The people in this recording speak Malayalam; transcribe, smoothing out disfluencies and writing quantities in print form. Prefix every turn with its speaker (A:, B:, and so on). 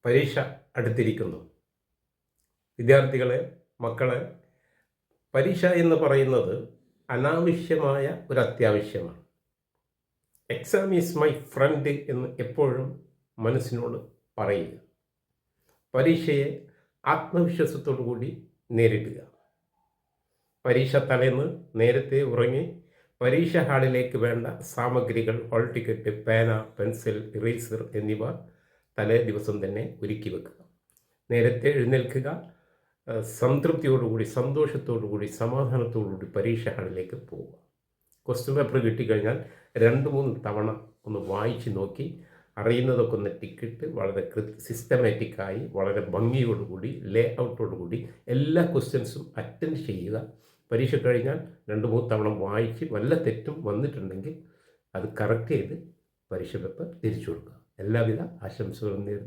A: പരീക്ഷ അടുത്തിരിക്കുന്നു. വിദ്യാർത്ഥികളെ, മക്കളെ, പരീക്ഷ എന്ന് പറയുന്നത് അനാവശ്യമായ ഒരു അത്യാവശ്യമാണ്. എക്സാം ഈസ് മൈ ഫ്രണ്ട് എന്ന് എപ്പോഴും മനസ്സിനോട് പറയുക. പരീക്ഷയെ ആത്മവിശ്വാസത്തോടു കൂടി നേരിടുക. പരീക്ഷ തലേന്ന് നേരത്തെ ഉറങ്ങി പരീക്ഷ ഹാളിലേക്ക് വേണ്ട സാമഗ്രികൾ, ഹോൾ ടിക്കറ്റ്, പേന, പെൻസിൽ, ഇറേസർ എന്നിവ തലേ ദിവസം തന്നെ ഒരുക്കി വെക്കുക. നേരത്തെ എഴുന്നേൽക്കുക. സംതൃപ്തിയോടുകൂടി, സന്തോഷത്തോടുകൂടി, സമാധാനത്തോടുകൂടി പരീക്ഷ ഹാളിലേക്ക് പോവുക. ക്വസ്റ്റ്യൻ പേപ്പർ കിട്ടിക്കഴിഞ്ഞാൽ 2-3 തവണ ഒന്ന് വായിച്ച് നോക്കി അറിയുന്നതൊക്കെ ഒന്ന് ടിക്കറ്റ് വളരെ സിസ്റ്റമാറ്റിക്കായി, വളരെ ഭംഗിയോടുകൂടി, ലേ ഔട്ടോടുകൂടി എല്ലാ ക്വസ്റ്റ്യൻസും അറ്റൻഡ് ചെയ്യുക. പരീക്ഷ കഴിഞ്ഞാൽ 2-3 തവണ വായിച്ച് വല്ല തെറ്റും വന്നിട്ടുണ്ടെങ്കിൽ അത് കറക്റ്റ് ചെയ്ത് പരീക്ഷ പേപ്പർ തിരിച്ചു കൊടുക്കുക. എല്ലാവിധ ആശംസകളും നേരുന്നു.